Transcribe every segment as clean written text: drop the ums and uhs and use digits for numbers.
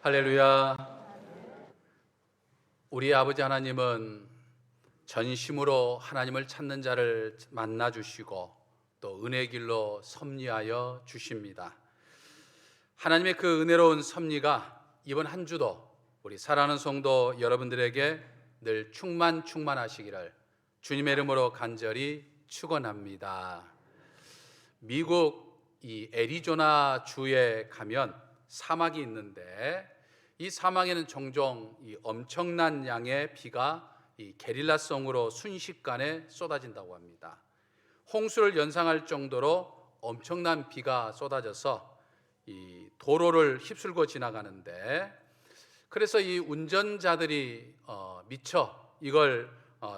할렐루야. 우리 아버지 하나님은 전심으로 하나님을 찾는 자를 만나 주시고 또 은혜의 길로 섭리하여 주십니다. 하나님의 그 은혜로운 섭리가 이번 한 주도 우리 사랑하는 성도 여러분들에게 늘 충만하시기를 주님의 이름으로 간절히 축원합니다. 미국 이 애리조나 주에 가면 사막이 있는데 이 사막에는 종종 이 엄청난 양의 비가 이 게릴라성으로 순식간에 쏟아진다고 합니다. 홍수를 연상할 정도로 엄청난 비가 쏟아져서 이 도로를 휩쓸고 지나가는데, 그래서 이 운전자들이 미처 이걸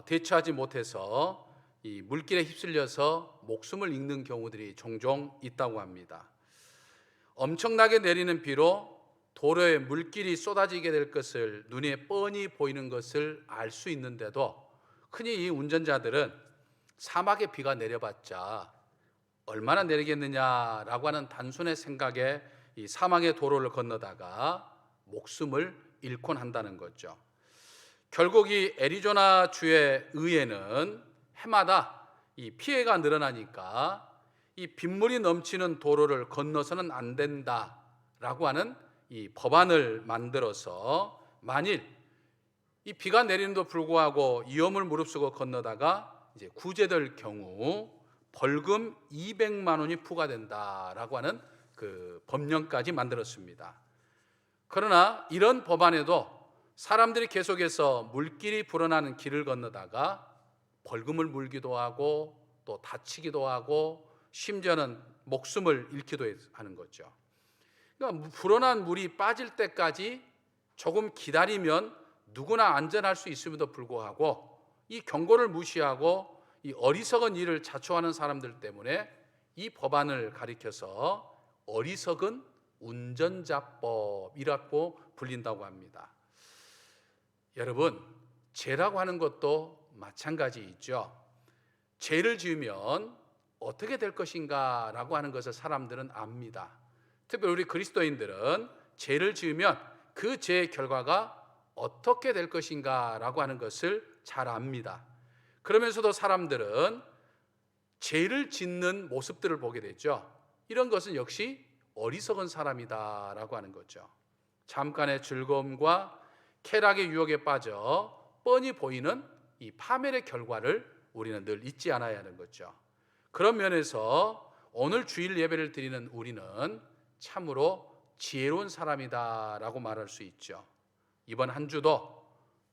대처하지 못해서 이 물길에 휩쓸려서 목숨을 잃는 경우들이 종종 있다고 합니다. 엄청나게 내리는 비로 도로에 물길이 쏟아지게 될 것을 눈에 뻔히 보이는 것을 알 수 있는데도 흔히 이 운전자들은 사막에 비가 내려봤자 얼마나 내리겠느냐라고 하는 단순의 생각에 이 사막의 도로를 건너다가 목숨을 잃곤 한다는 거죠. 결국 이 애리조나 주의 의회는 해마다 이 피해가 늘어나니까 이 빗물이 넘치는 도로를 건너서는 안 된다라고 하는 이 법안을 만들어서 만일 이 비가 내리는데도 불구하고 위험을 무릅쓰고 건너다가 이제 구제될 경우 벌금 200만 원이 부과된다라고 하는 그 법령까지 만들었습니다. 그러나 이런 법안에도 사람들이 계속해서 물길이 불어나는 길을 건너다가 벌금을 물기도 하고 또 다치기도 하고 심지어는 목숨을 잃기도 하는 거죠. 그러니까 불어난 물이 빠질 때까지 조금 기다리면 누구나 안전할 수 있음에도 불구하고 이 경고를 무시하고 이 어리석은 일을 자초하는 사람들 때문에 이 법안을 가리켜서 어리석은 운전자법이라고 불린다고 합니다. 여러분, 죄라고 하는 것도 마찬가지이죠. 죄를 지으면 어떻게 될 것인가 라고 하는 것을 사람들은 압니다. 특별히 우리 그리스도인들은 죄를 지으면 그 죄의 결과가 어떻게 될 것인가 라고 하는 것을 잘 압니다. 그러면서도 사람들은 죄를 짓는 모습들을 보게 되죠. 이런 것은 역시 어리석은 사람이다 라고 하는 거죠. 잠깐의 즐거움과 쾌락의 유혹에 빠져 뻔히 보이는 이 파멸의 결과를 우리는 늘 잊지 않아야 하는 거죠. 그런 면에서 오늘 주일 예배를 드리는 우리는 참으로 지혜로운 사람이다라고 말할 수 있죠. 이번 한 주도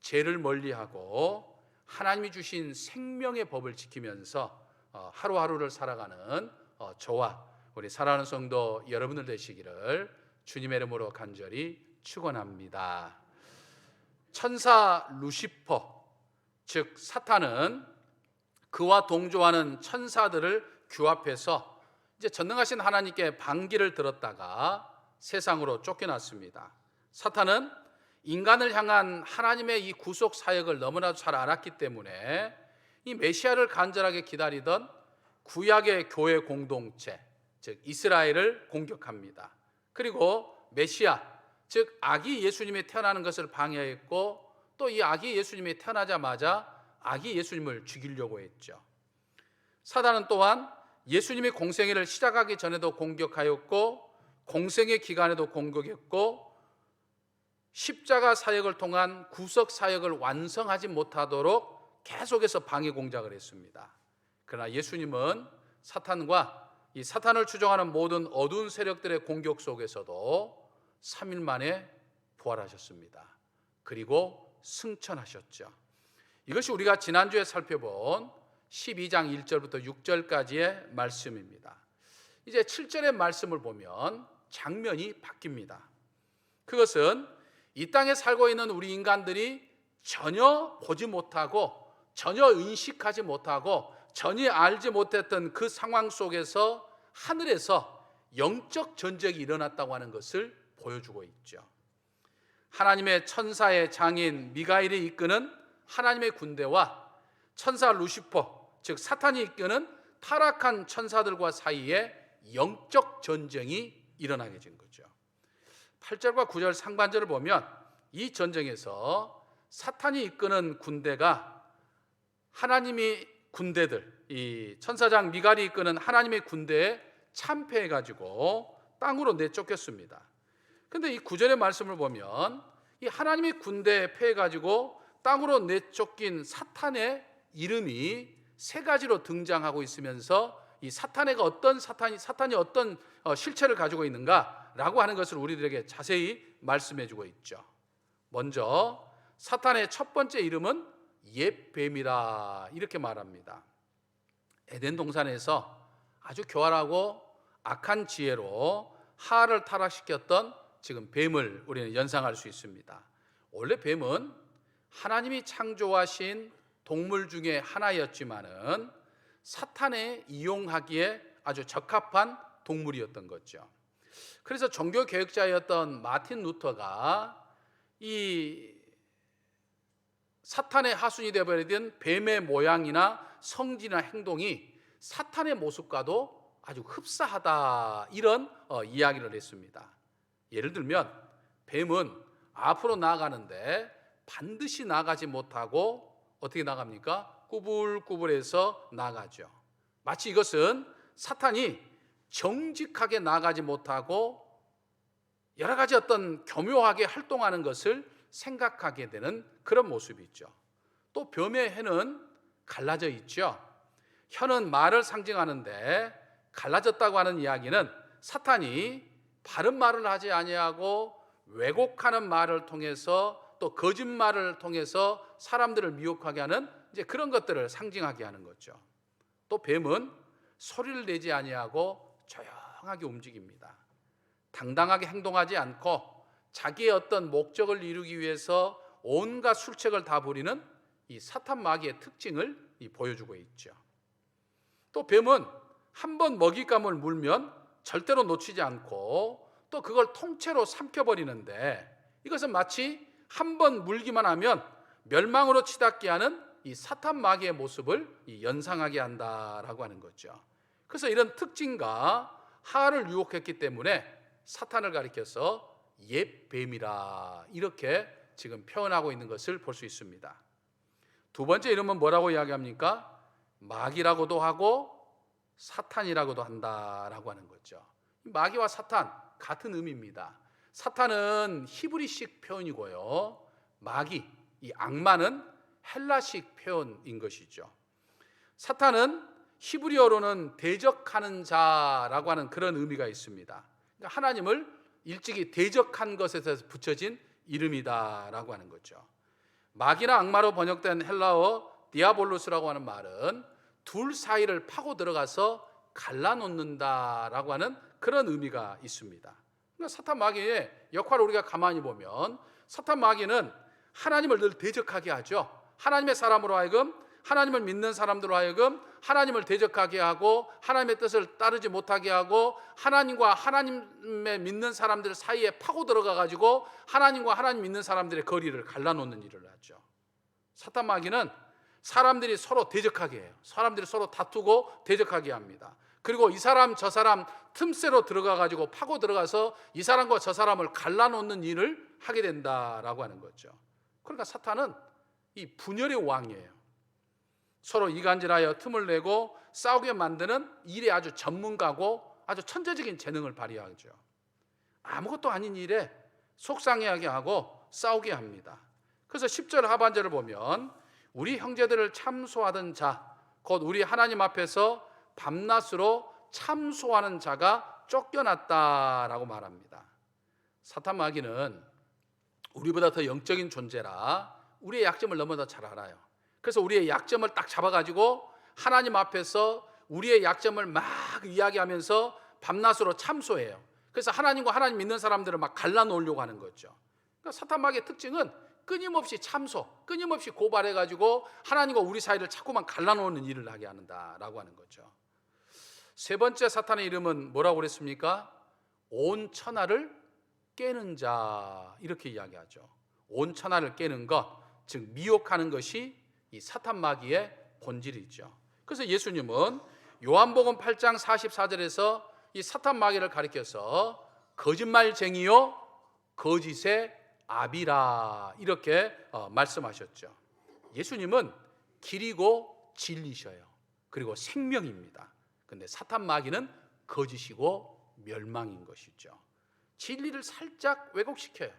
죄를 멀리하고 하나님이 주신 생명의 법을 지키면서 하루하루를 살아가는 저와 우리 사랑하는 성도 여러분들 되시기를 주님의 이름으로 간절히 축원합니다. 천사 루시퍼, 즉 사탄은 그와 동조하는 천사들을 규합해서 이제 전능하신 하나님께 반기를 들었다가 세상으로 쫓겨났습니다. 사탄은 인간을 향한 하나님의 이 구속 사역을 너무나도 잘 알았기 때문에 이 메시아를 간절하게 기다리던 구약의 교회 공동체, 즉 이스라엘을 공격합니다. 그리고 메시아, 즉 아기 예수님이 태어나는 것을 방해했고 또 이 아기 예수님이 태어나자마자 아기 예수님을 죽이려고 했죠. 사단은 또한 예수님이 공생애를 시작하기 전에도 공격하였고 공생애 기간에도 공격했고 십자가 사역을 통한 구속 사역을 완성하지 못하도록 계속해서 방해 공작을 했습니다. 그러나 예수님은 사탄과 이 사탄을 추종하는 모든 어두운 세력들의 공격 속에서도 3일 만에 부활하셨습니다. 그리고 승천하셨죠. 이것이 우리가 지난주에 살펴본 12장 1절부터 6절까지의 말씀입니다. 이제 7절의 말씀을 보면 장면이 바뀝니다. 그것은 이 땅에 살고 있는 우리 인간들이 전혀 보지 못하고 전혀 인식하지 못하고 전혀 알지 못했던 그 상황 속에서 하늘에서 영적 전쟁이 일어났다고 하는 것을 보여주고 있죠. 하나님의 천사의 장인 미가엘이 이끄는 하나님의 군대와 천사 루시퍼, 즉 사탄이 이끄는 타락한 천사들과 사이에 영적 전쟁이 일어나게 된 거죠. 8절과 9절 상반절을 보면 이 전쟁에서 사탄이 이끄는 군대가 하나님이 군대들, 이 천사장 미갈이 이끄는 하나님의 군대에 참패해 가지고 땅으로 내쫓겼습니다. 근데 이 9절의 말씀을 보면 이 하나님의 군대에 패해 가지고 땅으로 내쫓긴 사탄의 이름이 세 가지로 등장하고 있으면서 이 사탄이 어떤 실체를 가지고 있는가라고 하는 것을 우리들에게 자세히 말씀해 주고 있죠. 먼저 사탄의 첫 번째 이름은 옛 뱀이라 이렇게 말합니다. 에덴 동산에서 아주 교활하고 악한 지혜로 하와를 타락시켰던 지금 뱀을 우리는 연상할 수 있습니다. 원래 뱀은 하나님이 창조하신 동물 중에 하나였지만은 사탄에 이용하기에 아주 적합한 동물이었던 거죠. 그래서 종교 개혁자였던 마틴 루터가 이 사탄의 하순이 되어버린 뱀의 모양이나 성질이나 행동이 사탄의 모습과도 아주 흡사하다 이런 이야기를 했습니다. 예를 들면 뱀은 앞으로 나아가는데 반드시 나가지 못하고 어떻게 나갑니까? 꾸불꾸불해서 나가죠. 마치 이것은 사탄이 정직하게 나가지 못하고 여러 가지 어떤 교묘하게 활동하는 것을 생각하게 되는 그런 모습이 있죠. 또 뱀의 혀는 갈라져 있죠. 혀는 말을 상징하는데 갈라졌다고 하는 이야기는 사탄이 바른 말을 하지 아니하고 왜곡하는 말을 통해서 또 거짓말을 통해서 사람들을 미혹하게 하는 이제 그런 것들을 상징하게 하는 거죠. 또 뱀은 소리를 내지 아니하고 조용하게 움직입니다. 당당하게 행동하지 않고 자기의 어떤 목적을 이루기 위해서 온갖 술책을 다 부리는 이 사탄 마귀의 특징을 보여주고 있죠. 또 뱀은 한번 먹잇감을 물면 절대로 놓치지 않고 또 그걸 통째로 삼켜버리는데 이것은 마치 한번 물기만 하면 멸망으로 치닫게 하는 이 사탄 마귀의 모습을 연상하게 한다라고 하는 거죠. 그래서 이런 특징과 하와를 유혹했기 때문에 사탄을 가리켜서 옛 뱀이라 이렇게 지금 표현하고 있는 것을 볼 수 있습니다. 두 번째 이름은 뭐라고 이야기합니까? 마귀라고도 하고 사탄이라고도 한다라고 하는 거죠. 마귀와 사탄 같은 의미입니다. 사탄은 히브리식 표현이고요. 마귀, 이 악마는 헬라식 표현인 것이죠. 사탄은 히브리어로는 대적하는 자라고 하는 그런 의미가 있습니다. 그러니까 하나님을 일찍이 대적한 것에서 붙여진 이름이다라고 하는 거죠. 마귀나 악마로 번역된 헬라어 디아볼로스라고 하는 말은 둘 사이를 파고 들어가서 갈라놓는다라고 하는 그런 의미가 있습니다. 그러니까 사탄 마귀의 역할을 우리가 가만히 보면 사탄 마귀는 하나님을 늘 대적하게 하죠. 하나님의 사람으로 하여금 하나님을 믿는 사람들로 하여금 하나님을 대적하게 하고 하나님의 뜻을 따르지 못하게 하고 하나님과 하나님의 믿는 사람들 사이에 파고 들어가 가지고 하나님과 하나님 믿는 사람들의 거리를 갈라놓는 일을 하죠. 사탄 마귀는 사람들이 서로 대적하게 해요. 사람들이 서로 다투고 대적하게 합니다. 그리고 이 사람 저 사람 틈새로 들어가 가지고 파고 들어가서 이 사람과 저 사람을 갈라놓는 일을 하게 된다라고 하는 거죠. 그러니까 사탄은 이 분열의 왕이에요. 서로 이간질하여 틈을 내고 싸우게 만드는 일에 아주 전문가고 아주 천재적인 재능을 발휘하죠. 아무것도 아닌 일에 속상해하게 하고 싸우게 합니다. 그래서 10절 하반절을 보면 우리 형제들을 참소하던 자, 곧 우리 하나님 앞에서 밤낮으로 참소하는 자가 쫓겨났다라고 말합니다. 사탄 마귀는 우리보다 더 영적인 존재라 우리의 약점을 너무나 잘 알아요. 그래서 우리의 약점을 딱 잡아가지고 하나님 앞에서 우리의 약점을 막 이야기하면서 밤낮으로 참소해요. 그래서 하나님과 하나님 믿는 사람들을 막 갈라놓으려고 하는 거죠. 그러니까 사탄 마귀의 특징은 끊임없이 참소, 끊임없이 고발해가지고 하나님과 우리 사이를 자꾸만 갈라놓는 일을 하게 한다라고 하는 거죠. 세 번째 사탄의 이름은 뭐라고 그랬습니까? 온 천하를 깨는 자 이렇게 이야기하죠. 온 천하를 깨는 것, 즉 미혹하는 것이 이 사탄 마귀의 본질이죠. 그래서 예수님은 요한복음 8장 44절에서 이 사탄 마귀를 가리켜서 거짓말쟁이요 거짓의 아비라 이렇게 말씀하셨죠. 예수님은 길이고 진리셔요. 그리고 생명입니다. 근데 사탄 마귀는 거짓이고 멸망인 것이죠. 진리를 살짝 왜곡시켜요.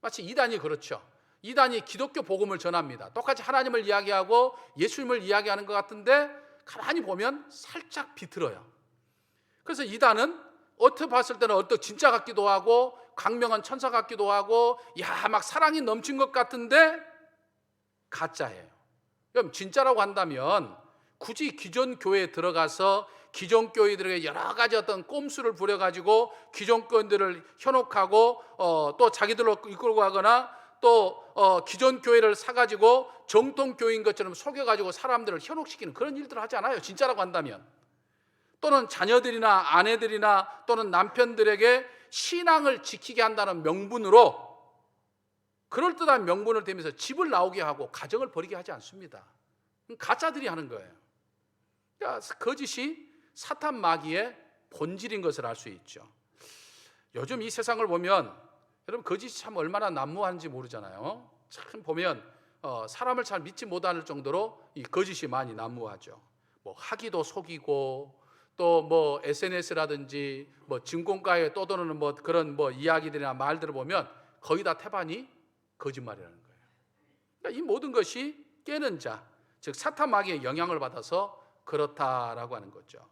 마치 이단이 그렇죠. 이단이 기독교 복음을 전합니다. 똑같이 하나님을 이야기하고 예수님을 이야기하는 것 같은데 가만히 보면 살짝 비틀어요. 그래서 이단은 어떻게 봤을 때는 어떻게 진짜 같기도 하고 광명한 천사 같기도 하고 막 사랑이 넘친 것 같은데 가짜예요. 그럼 진짜라고 한다면 굳이 기존 교회에 들어가서 기존 교회들에게 여러 가지 어떤 꼼수를 부려가지고 기존 교인들을 현혹하고 또 자기들로 이끌고 가거나 또 기존 교회를 사가지고 정통 교회인 것처럼 속여가지고 사람들을 현혹시키는 그런 일들을 하지 않아요. 진짜라고 한다면. 또는 자녀들이나 아내들이나 또는 남편들에게 신앙을 지키게 한다는 명분으로 그럴듯한 명분을 대면서 집을 나오게 하고 가정을 벌이게 하지 않습니다. 가짜들이 하는 거예요. 그러니까 거짓이 사탄 마귀의 본질인 것을 알 수 있죠. 요즘 이 세상을 보면 여러분 거짓이 참 얼마나 난무한지 모르잖아요. 참 보면 사람을 잘 믿지 못할 정도로 이 거짓이 많이 난무하죠. 뭐 하기도 속이고 또 뭐 SNS라든지 뭐 증권가에 떠도는 뭐 그런 뭐 이야기들이나 말들을 보면 거의 다 태반이 거짓말이라는 거예요. 그러니까 이 모든 것이 깨는 자, 즉 사탄 마귀의 영향을 받아서 그렇다라고 하는 거죠.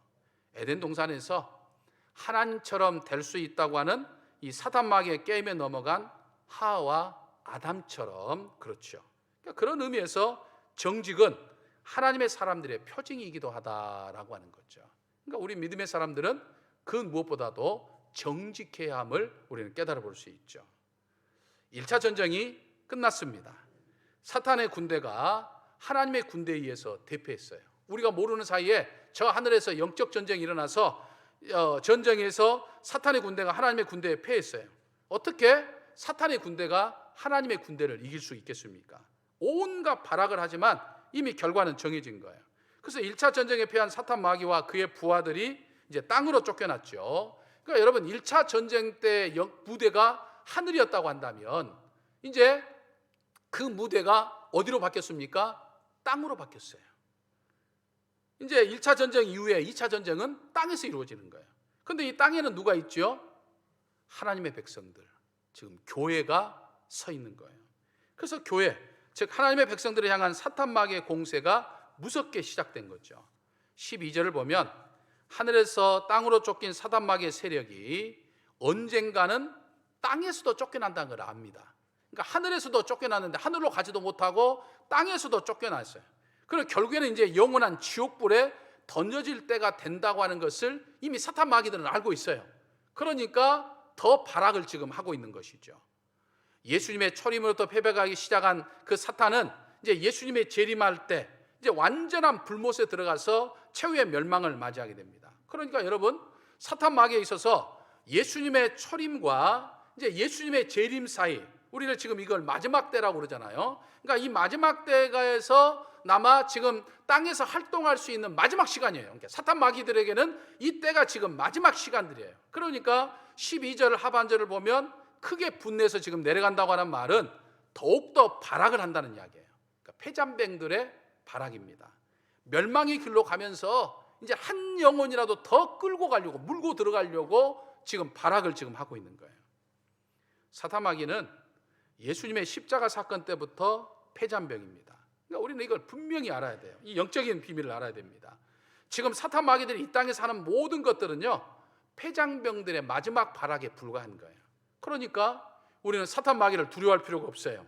에덴 동산에서 하나님처럼 될 수 있다고 하는 이 사탄 마귀의 게임에 넘어간 하와와 아담처럼 그렇죠. 그러니까 그런 의미에서 정직은 하나님의 사람들의 표징이기도 하다라고 하는 거죠. 그러니까 우리 믿음의 사람들은 그 무엇보다도 정직해야 함을 우리는 깨달아 볼 수 있죠. 1차 전쟁이 끝났습니다. 사탄의 군대가 하나님의 군대에 의해서 대패했어요. 우리가 모르는 사이에 저 하늘에서 영적 전쟁이 일어나서 전쟁에서 사탄의 군대가 하나님의 군대에 패했어요. 어떻게 사탄의 군대가 하나님의 군대를 이길 수 있겠습니까? 온갖 발악을 하지만 이미 결과는 정해진 거예요. 그래서 1차 전쟁에 패한 사탄 마귀와 그의 부하들이 이제 땅으로 쫓겨났죠. 그러니까 여러분 1차 전쟁 때 무대가 하늘이었다고 한다면 이제 그 무대가 어디로 바뀌었습니까? 땅으로 바뀌었어요. 이제 1차 전쟁 이후에 2차 전쟁은 땅에서 이루어지는 거예요. 그런데 이 땅에는 누가 있죠? 하나님의 백성들, 지금 교회가 서 있는 거예요. 그래서 교회, 즉 하나님의 백성들을 향한 사탄 마귀의 공세가 무섭게 시작된 거죠. 12절을 보면 하늘에서 땅으로 쫓긴 사탄 마귀의 세력이 언젠가는 땅에서도 쫓겨난다는 걸 압니다. 그러니까 하늘에서도 쫓겨났는데 하늘로 가지도 못하고 땅에서도 쫓겨났어요. 그리고 결국에는 이제 영원한 지옥불에 던져질 때가 된다고 하는 것을 이미 사탄 마귀들은 알고 있어요. 그러니까 더 발악을 지금 하고 있는 것이죠. 예수님의 초림으로부터 패배하기 시작한 그 사탄은 이제 예수님의 재림할 때 이제 완전한 불못에 들어가서 최후의 멸망을 맞이하게 됩니다. 그러니까 여러분 사탄 마귀에 있어서 예수님의 초림과 이제 예수님의 재림 사이, 우리는 지금 이걸 마지막 때라고 그러잖아요. 그러니까 이 마지막 때가에서 남아 지금 땅에서 활동할 수 있는 마지막 시간이에요. 그러니까 사탄 마귀들에게는 이 때가 지금 마지막 시간들이에요. 그러니까 12절 하반절을 보면 크게 분내서 지금 내려간다고 하는 말은 더욱더 발악을 한다는 이야기예요. 그러니까 패잔병들의 발악입니다. 멸망의 길로 가면서 이제 한 영혼이라도 더 끌고 가려고, 물고 들어가려고 지금 발악을 지금 하고 있는 거예요. 사탄 마귀는 예수님의 십자가 사건 때부터 패잔병입니다. 그러니까 우리는 이걸 분명히 알아야 돼요. 이 영적인 비밀을 알아야 됩니다. 지금 사탄 마귀들이 이 땅에서 하는 모든 것들은요, 패잔병들의 마지막 발악에 불과한 거예요. 그러니까 우리는 사탄 마귀를 두려워할 필요가 없어요.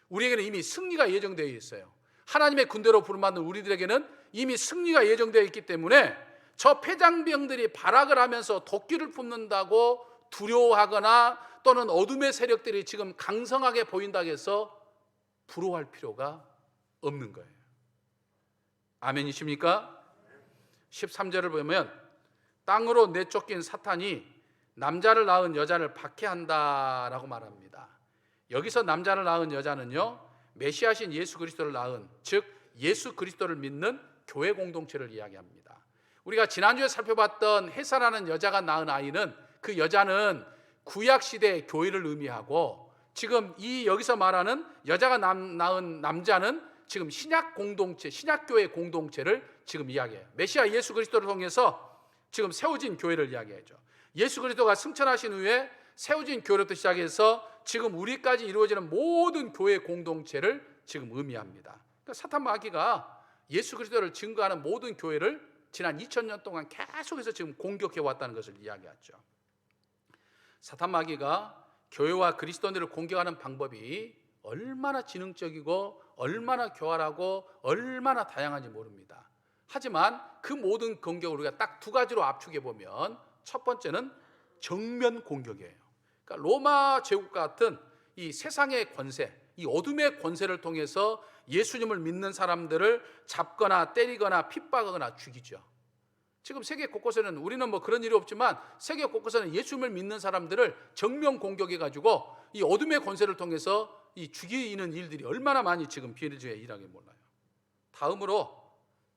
우리에게는 이미 승리가 예정되어 있어요. 하나님의 군대로 부름받는 우리들에게는 이미 승리가 예정되어 있기 때문에 저 패잔병들이 발악을 하면서 도끼를 품는다고 두려워하거나 또는 어둠의 세력들이 지금 강성하게 보인다고 해서 부러워할 필요가 없는 거예요. 아멘이십니까? 13절을 보면 땅으로 내쫓긴 사탄이 남자를 낳은 여자를 박해한다라고 말합니다. 여기서 남자를 낳은 여자는요, 메시아신 예수 그리스도를 낳은, 즉 예수 그리스도를 믿는 교회 공동체를 이야기합니다. 우리가 지난주에 살펴봤던 헤사라는 여자가 낳은 아이는, 그 여자는 구약 시대의 교회를 의미하고, 지금 이 여기서 말하는 여자가 낳은 남자는 지금 신약 공동체, 신약교회 공동체를 지금 이야기해요. 메시아 예수 그리스도를 통해서 지금 세워진 교회를 이야기하죠. 예수 그리스도가 승천하신 후에 세워진 교회부터 시작해서 지금 우리까지 이루어지는 모든 교회 공동체를 지금 의미합니다. 그러니까 사탄 마귀가 예수 그리스도를 증거하는 모든 교회를 지난 2000년 동안 계속해서 지금 공격해 왔다는 것을 이야기하죠. 사탄 마귀가 교회와 그리스도인들을 공격하는 방법이 얼마나 지능적이고 얼마나 교활하고 얼마나 다양한지 모릅니다. 하지만 그 모든 공격을 우리가 딱 두 가지로 압축해 보면, 첫 번째는 정면 공격이에요. 그러니까 로마 제국 같은 이 세상의 권세, 이 어둠의 권세를 통해서 예수님을 믿는 사람들을 잡거나 때리거나 핍박하거나 죽이죠. 지금 세계 곳곳에는, 우리는 뭐 그런 일이 없지만 세계 곳곳에는 예수님을 믿는 사람들을 정면 공격해 가지고 이 어둠의 권세를 통해서 이 죽이는 일들이 얼마나 많이 지금 비일주에 일하게 몰라요. 다음으로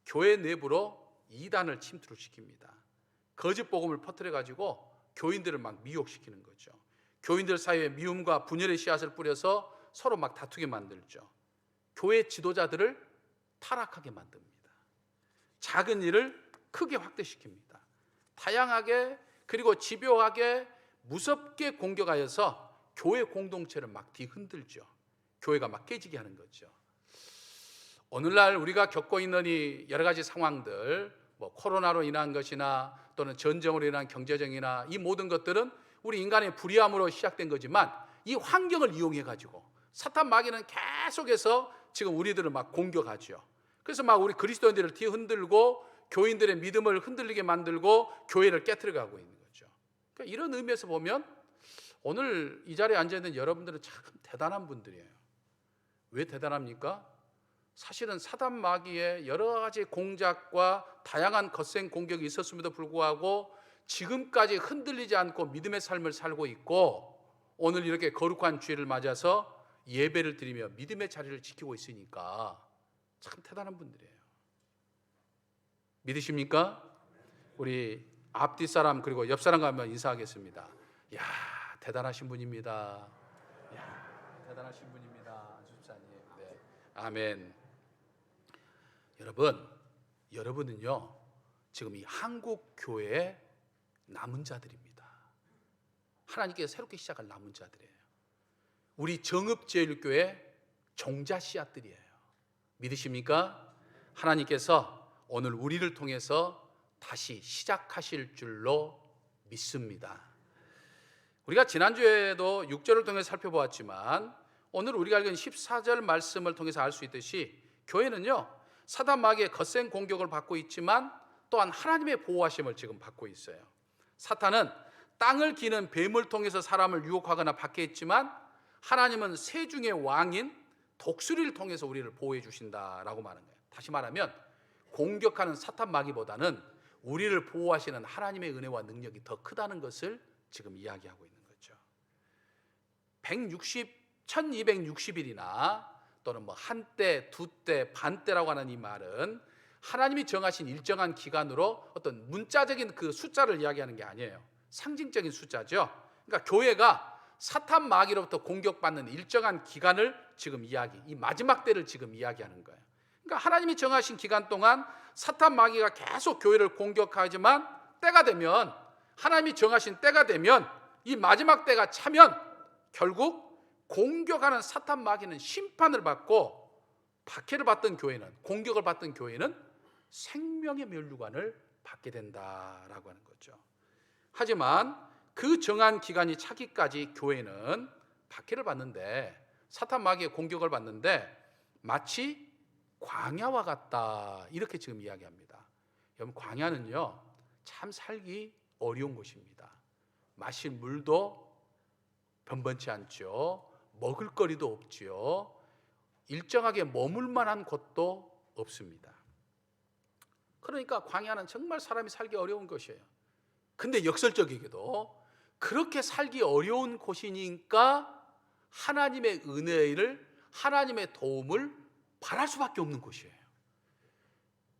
교회 내부로 이단을 침투를 시킵니다. 거짓 복음을 퍼뜨려 가지고 교인들을 막 미혹시키는 거죠. 교인들 사이에 미움과 분열의 씨앗을 뿌려서 서로 막 다투게 만들죠. 교회 지도자들을 타락하게 만듭니다. 작은 일을 크게 확대시킵니다. 다양하게, 그리고 집요하게, 무섭게 공격하여서 교회 공동체를 막 뒤흔들죠. 교회가 막 깨지게 하는 거죠. 오늘날 우리가 겪고 있는 이 여러 가지 상황들, 뭐 코로나로 인한 것이나 또는 전쟁으로 인한 경제적이나, 이 모든 것들은 우리 인간의 불의함으로 시작된 거지만, 이 환경을 이용해 가지고 사탄 마귀는 계속해서 지금 우리들을 막 공격하죠. 그래서 막 우리 그리스도인들을 뒤흔들고 교인들의 믿음을 흔들리게 만들고 교회를 깨트려가고 있는 거죠. 그러니까 이런 의미에서 보면 오늘 이 자리에 앉아있는 여러분들은 참 대단한 분들이에요. 왜 대단합니까? 사실은 사단 마귀의 여러 가지 공작과 다양한 거센 공격이 있었음에도 불구하고 지금까지 흔들리지 않고 믿음의 삶을 살고 있고, 오늘 이렇게 거룩한 주일을 맞아서 예배를 드리며 믿음의 자리를 지키고 있으니까 참 대단한 분들이에요. 믿으십니까? 우리 앞뒤 사람 그리고 옆 사람과 한번 인사하겠습니다. 야, 대단하신 분입니다. 야, 대단하신 분입니다. 집사님. 네. 아멘. 여러분은요, 지금 이 한국 교회의 남은 자들입니다. 하나님께서 새롭게 시작할 남은 자들이에요. 우리 정읍제일교회 종자 씨앗들이에요. 믿으십니까? 하나님께서 오늘 우리를 통해서 다시 시작하실 줄로 믿습니다. 우리가 지난주에도 6절을 통해 살펴보았지만, 오늘 우리가 읽은 14절 말씀을 통해서 알 수 있듯이 교회는요, 사단 마귀의 거센 공격을 받고 있지만 또한 하나님의 보호하심을 지금 받고 있어요. 사탄은 땅을 기는 뱀을 통해서 사람을 유혹하거나 받게 했지만, 하나님은 새 중의 왕인 독수리를 통해서 우리를 보호해 주신다라고 말하는 거예요. 다시 말하면 공격하는 사탄 마귀보다는 우리를 보호하시는 하나님의 은혜와 능력이 더 크다는 것을 지금 이야기하고 있는 거죠. 1260일이나 또는 뭐 한때, 두때, 반때라고 하는 이 말은 하나님이 정하신 일정한 기간으로 어떤 문자적인 그 숫자를 이야기하는 게 아니에요. 상징적인 숫자죠. 그러니까 교회가 사탄 마귀로부터 공격받는 일정한 기간을 지금 이 마지막 때를 지금 이야기하는 거예요. 그러니까 하나님이 정하신 기간 동안 사탄 마귀가 계속 교회를 공격하지만, 때가 되면, 하나님이 정하신 때가 되면, 이 마지막 때가 차면 결국 공격하는 사탄 마귀는 심판을 받고, 박해를 받던 교회는, 공격을 받던 교회는 생명의 면류관을 받게 된다라고 하는 거죠. 하지만 그 정한 기간이 차기까지 교회는 박해를 받는데, 사탄 마귀의 공격을 받는데 마치 광야와 같다, 이렇게 지금 이야기합니다. 여러분, 광야는요 참 살기 어려운 곳입니다. 마실 물도 번번치 않죠. 먹을거리도 없지요. 일정하게 머물 만한 곳도 없습니다. 그러니까 광야는 정말 사람이 살기 어려운 곳이에요. 근데 역설적이게도 그렇게 살기 어려운 곳이니까 하나님의 은혜를, 하나님의 도움을 바랄 수밖에 없는 곳이에요.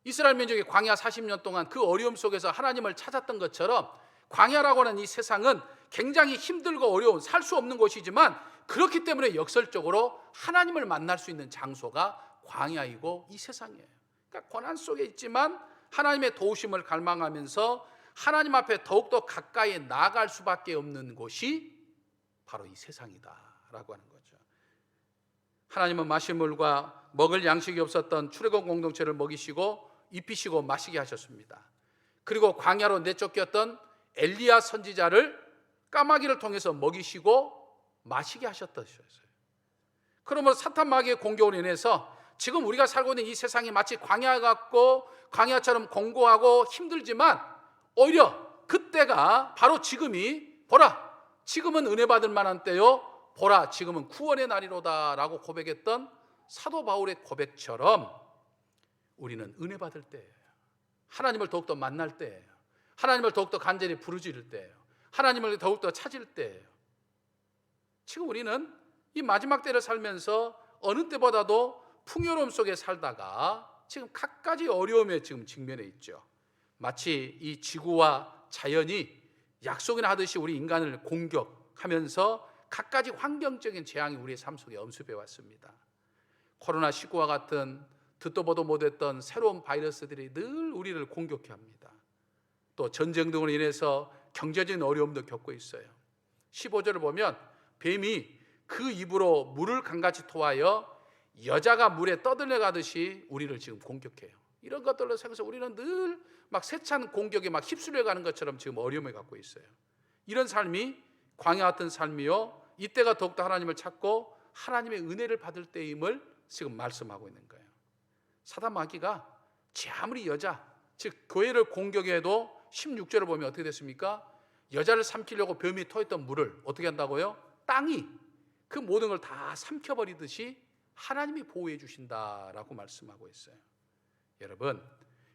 이스라엘 민족이 광야 40년 동안 그 어려움 속에서 하나님을 찾았던 것처럼, 광야라고 하는 이 세상은 굉장히 힘들고 어려운 살 수 없는 곳이지만 그렇기 때문에 역설적으로 하나님을 만날 수 있는 장소가 광야이고 이 세상이에요. 그러니까 고난 속에 있지만 하나님의 도우심을 갈망하면서 하나님 앞에 더욱더 가까이 나아갈 수밖에 없는 곳이 바로 이 세상이다라고 하는 거죠. 하나님은 마실 물과 먹을 양식이 없었던 출애굽 공동체를 먹이시고 입히시고 마시게 하셨습니다. 그리고 광야로 내쫓겼던 엘리야 선지자를 까마귀를 통해서 먹이시고 마시게 하셨다셨어요. 그러므로 사탄 마귀의 공격으로 인해서 지금 우리가 살고 있는 이 세상이 마치 광야 같고 광야처럼 공고하고 힘들지만 오히려 그때가 바로 지금이 보라 지금은 은혜 받을 만한 때요 보라 지금은 구원의 날이로다 라고 고백했던 사도 바울의 고백처럼 우리는 은혜 받을 때예요. 하나님을 더욱더 만날 때예요. 하나님을 더욱더 간절히 부르짖을 때예요. 하나님을 더욱더 찾을 때예요. 지금 우리는 이 마지막 때를 살면서 어느 때보다도 풍요로움 속에 살다가 지금 갖가지 어려움에 지금 직면해 있죠. 마치 이 지구와 자연이 약속이나 하듯이 우리 인간을 공격하면서 갖가지 환경적인 재앙이 우리의 삶 속에 엄습해 왔습니다. 코로나19와 같은 듣도 보도 못했던 새로운 바이러스들이 늘 우리를 공격해 합니다. 또 전쟁 등으로 인해서 경제적인 어려움도 겪고 있어요. 15절을 보면 뱀이 그 입으로 물을 강같이 토하여 여자가 물에 떠들려 가듯이 우리를 지금 공격해요. 이런 것들로 생각해서 우리는 늘 막 세찬 공격에 막 휩쓸려 가는 것처럼 지금 어려움을 갖고 있어요. 이런 삶이 광야 같은 삶이요. 이때가 더욱더 하나님을 찾고 하나님의 은혜를 받을 때임을 지금 말씀하고 있는 거예요. 사단 마귀가 아무리 여자, 즉 교회를 공격해도 16절을 보면 어떻게 됐습니까? 여자를 삼키려고 뱀이 토했던 물을 어떻게 한다고요? 땅이 그 모든 걸 다 삼켜버리듯이 하나님이 보호해 주신다라고 말씀하고 있어요. 여러분,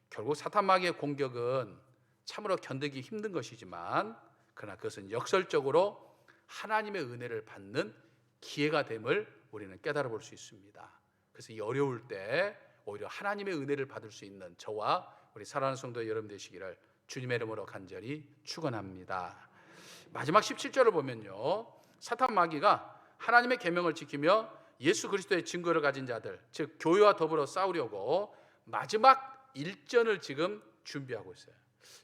결국 사탄 마귀의 공격은 참으로 견디기 힘든 것이지만 그러나 그것은 역설적으로 하나님의 은혜를 받는 기회가 됨을 우리는 깨달아 볼 수 있습니다. 그래서 이 어려울 때 오히려 하나님의 은혜를 받을 수 있는 저와 우리 사랑하는 성도 여러분 되시기를 주님의 이름으로 간절히 축원합니다. 마지막 17절을 보면요, 사탄 마귀가 하나님의 계명을 지키며 예수 그리스도의 증거를 가진 자들, 즉 교회와 더불어 싸우려고 마지막 일전을 지금 준비하고 있어요.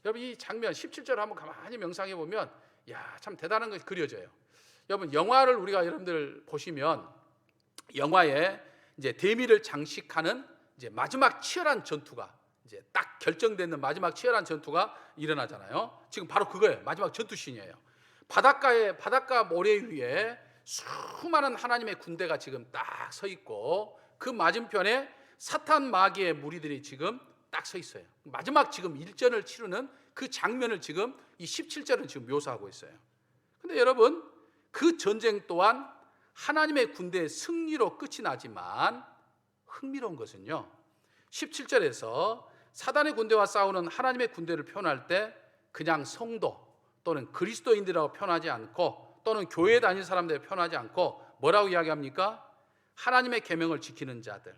여러분 이 장면 17절을 한번 가만히 명상해 보면 참 대단한 것이 그려져요. 여러분 영화를 우리가 여러분들 보시면 영화에 이제 대미를 장식하는 이제 마지막 치열한 전투가 이제 딱 결정되는 마지막 치열한 전투가 일어나잖아요. 지금 바로 그거예요. 마지막 전투씬이에요. 바닷가 모래 위에 수많은 하나님의 군대가 지금 딱 서 있고 그 맞은편에 사탄 마귀의 무리들이 지금 딱 서 있어요. 마지막 지금 일전을 치르는 그 장면을 지금 이 17절은 지금 묘사하고 있어요. 근데 여러분 그 전쟁 또한 하나님의 군대의 승리로 끝이 나지만 흥미로운 것은요 17절에서 사단의 군대와 싸우는 하나님의 군대를 표현할 때 그냥 성도 또는 그리스도인들이라고 표현하지 않고 또는 교회에 다니는 사람들을 표현하지 않고 뭐라고 이야기합니까? 하나님의 계명을 지키는 자들,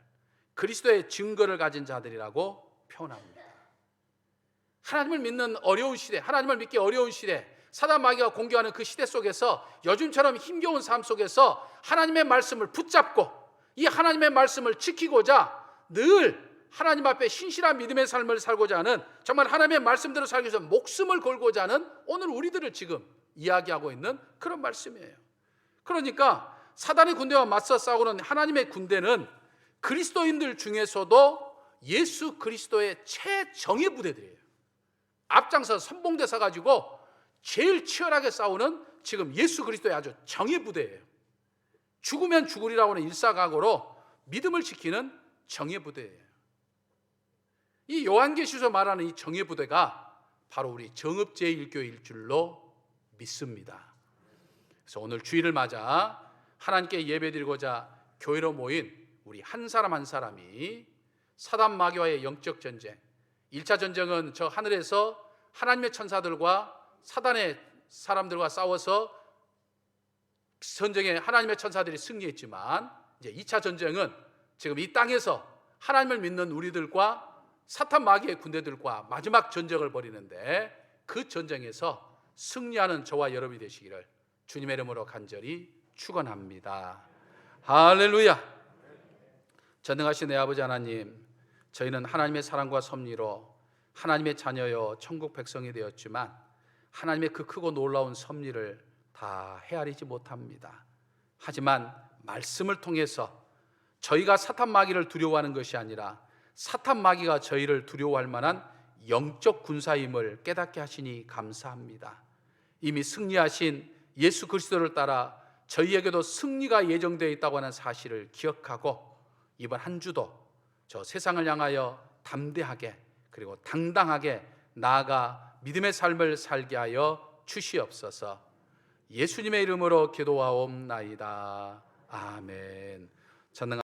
그리스도의 증거를 가진 자들이라고 표현합니다. 하나님을 믿는 어려운 시대, 하나님을 믿기 어려운 시대, 사단 마귀가 공격하는 그 시대 속에서 요즘처럼 힘겨운 삶 속에서 하나님의 말씀을 붙잡고 이 하나님의 말씀을 지키고자 늘 하나님 앞에 신실한 믿음의 삶을 살고자 하는 정말 하나님의 말씀대로 살기 위해서 목숨을 걸고자 하는 오늘 우리들을 지금 이야기하고 있는 그런 말씀이에요. 그러니까 사단의 군대와 맞서 싸우는 하나님의 군대는 그리스도인들 중에서도 예수 그리스도의 최정예 부대들이에요. 앞장서 선봉대사 가지고 제일 치열하게 싸우는 지금 예수 그리스도의 아주 정예 부대예요. 죽으면 죽으리라고 하는 일사각오로 믿음을 지키는 정예 부대예요. 이 요한계시서 말하는 이 정예 부대가 바로 우리 정읍제일교회일 줄로 믿습니다. 그래서 오늘 주일을 맞아 하나님께 예배드리고자 교회로 모인 우리 한 사람 한 사람이 사단 마귀와의 영적 전쟁, 1차 전쟁은 저 하늘에서 하나님의 천사들과 사단의 사람들과 싸워서 전쟁에 하나님의 천사들이 승리했지만 이제 2차 전쟁은 지금 이 땅에서 하나님을 믿는 우리들과 사탄 마귀의 군대들과 마지막 전쟁을 벌이는데 그 전쟁에서 승리하는 저와 여러분이 되시기를 주님의 이름으로 간절히 축원합니다. 할렐루야. 전능하신 내 아버지 하나님, 저희는 하나님의 사랑과 섭리로 하나님의 자녀여 천국 백성이 되었지만 하나님의 그 크고 놀라운 섭리를 다 헤아리지 못합니다. 하지만 말씀을 통해서 저희가 사탄 마귀를 두려워하는 것이 아니라 사탄 마귀가 저희를 두려워할 만한 영적 군사임을 깨닫게 하시니 감사합니다. 이미 승리하신 예수 그리스도를 따라 저희에게도 승리가 예정되어 있다고 하는 사실을 기억하고 이번 한 주도 저 세상을 향하여 담대하게 그리고 당당하게 나아가 믿음의 삶을 살게 하여 주시옵소서. 예수님의 이름으로 기도하옵나이다. 아멘. 전능하신